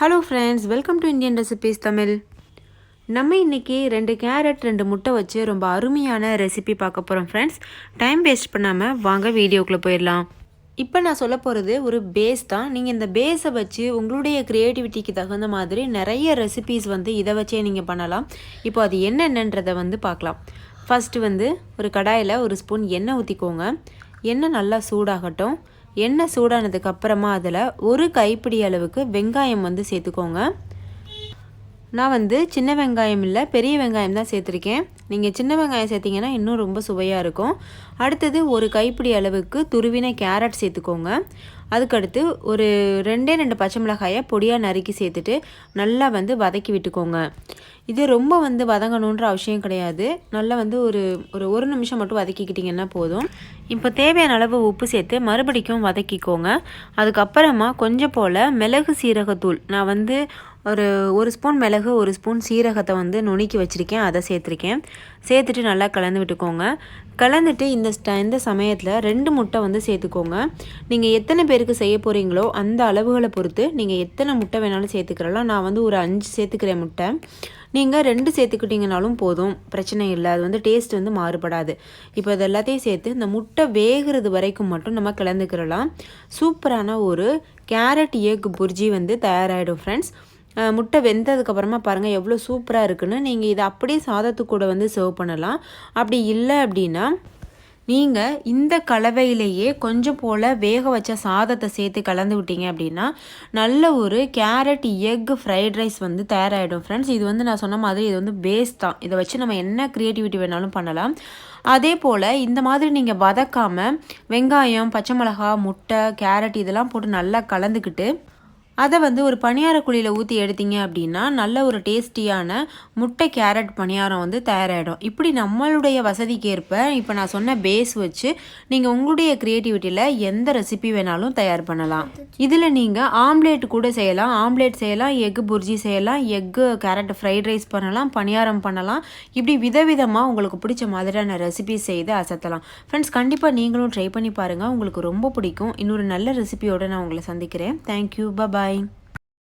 Hello friends, welcome to Indian recipes Tamil. நம்ம இன்றைக்கி 2 carrot 2 முட்டை வச்சு ரொம்ப அருமையான ரெசிபி பார்க்க போகிறோம் ஃப்ரெண்ட்ஸ். டைம் வேஸ்ட் பண்ணாமல் வாங்க வீடியோக்குள்ளே போயிடலாம். இப்போ நான் சொல்ல போகிறது ஒரு பேஸ் தான். நீங்கள் இந்த பேஸை வச்சு உங்களுடைய க்ரியேட்டிவிட்டிக்கு தகுந்த மாதிரி நிறைய ரெசிபீஸ் இதை வச்சே நீங்கள் பண்ணலாம். இப்போ அது என்னென்னன்றதை பார்க்கலாம். ஃபஸ்ட்டு ஒரு கடாயில் ஒரு ஸ்பூன் எண்ணெய் ஊற்றிக்கோங்க. எண்ணெய் நல்லா சூடாகட்டும். எண்ணெய் சூடானதுக்கு அப்புறமா அதில் ஒரு கைப்பிடி அளவுக்கு வெங்காயம் சேர்த்துக்கோங்க. நான் சின்ன வெங்காயம் இல்லை, பெரிய வெங்காயம் தான் சேர்த்துருக்கேன். நீங்கள் சின்ன வெங்காயம் சேர்த்திங்கன்னா இன்னும் ரொம்ப சுவையாக இருக்கும். அடுத்தது ஒரு கைப்பிடி அளவுக்கு துருவின கேரட் சேர்த்துக்கோங்க. அதுக்கடுத்து ஒரு 2 பச்சை மிளகாயை பொடியாக நறுக்கி சேர்த்துட்டு நல்லா வதக்கி விட்டுக்கோங்க. இது ரொம்ப வதங்கணுன்ற அவசியம் கிடையாது. நல்லா ஒரு நிமிஷம் மட்டும் வதக்கிக்கிட்டிங்கன்னா போதும். இப்போ தேவையான அளவு உப்பு சேர்த்து மறுபடிக்கும் வதக்கிக்கோங்க. அதுக்கப்புறமா கொஞ்சம் போல் மிளகு சீரகத்தூள், நான் ஒரு ஸ்பூன் மிளகு, ஒரு ஸ்பூன் சீரகத்தை நுணுக்கி வச்சுருக்கேன், அதை சேர்த்துருக்கேன். சேர்த்துட்டு நல்லா கலந்து விட்டுக்கோங்க. கலந்துட்டு இந்த சமயத்தில் 2 முட்டை சேர்த்துக்கோங்க. நீங்கள் எத்தனை பேருக்கு செய்ய போகிறீங்களோ அந்த அளவுகளை பொறுத்து நீங்கள் எத்தனை முட்டை வேணாலும் சேர்த்துக்கிறலாம். நான் ஒரு 5 சேர்த்துக்கிறேன் முட்டை. நீங்கள் 2 சேர்த்துக்கிட்டிங்கனாலும் போதும், பிரச்சனை இல்லை. அது டேஸ்ட் மாறுபடாது. இப்போ இது எல்லாத்தையும் சேர்த்து இந்த முட்டை வேகிறது வரைக்கும் மட்டும் நம்ம கலந்துக்கிறலாம். சூப்பரான ஒரு கேரட் எக் புர்ஜி தயாராகிடும் ஃப்ரெண்ட்ஸ். முட்டை வெந்ததுக்கப்புறமா பாருங்கள் எவ்வளோ சூப்பராக இருக்குன்னு. நீங்கள் இதை அப்படியே சாதத்து கூட சர்வ் பண்ணலாம். அப்படி இல்லை அப்படின்னா நீங்கள் இந்த கலவையிலேயே கொஞ்சம் போல் வேக வச்ச சாதத்தை சேர்த்து கலந்து விட்டீங்க அப்படின்னா நல்ல ஒரு கேரட் எக் ஃப்ரைட் ரைஸ் தயாராகிடும் ஃப்ரெண்ட்ஸ். இது நான் சொன்ன மாதிரி இது பேஸ் தான். இதை வச்சு நம்ம என்ன க்ரியேட்டிவிட்டி வேணாலும் பண்ணலாம். அதே போல் இந்த மாதிரி நீங்கள் வதக்காமல் வெங்காயம், பச்சை மிளகா, முட்டை, கேரட் இதெல்லாம் போட்டு நல்லா கலந்துக்கிட்டு அதை ஒரு பணியார குழியில் ஊற்றி எடுத்தீங்க அப்படின்னா நல்ல ஒரு டேஸ்டியான முட்டை கேரட் பணியாரம் தயாராகிடும். இப்படி நம்மளுடைய வசதிக்கு ஏற்ப இப்போ நான் சொன்ன பேஸ் வச்சு நீங்கள் உங்களுடைய க்ரியேட்டிவிட்டியில் எந்த ரெசிபி வேணாலும் தயார் பண்ணலாம். இதில் நீங்கள் ஆம்லேட் கூட செய்யலாம். ஆம்லேட் செய்யலாம், எக் புர்ஜி செய்யலாம், எக்கு கேரட் ஃப்ரைட் ரைஸ் பண்ணலாம், பணியாரம் பண்ணலாம். இப்படி விதவிதமாக உங்களுக்கு பிடிச்ச மாதிரியான ரெசிபி செய்து அசத்தலாம். ஃப்ரெண்ட்ஸ், கண்டிப்பாக நீங்களும் ட்ரை பண்ணி பாருங்கள், உங்களுக்கு ரொம்ப பிடிக்கும். இன்னொரு நல்ல ரெசிபியோடு நான் உங்களை சந்திக்கிறேன். தேங்க்யூ, பாய்.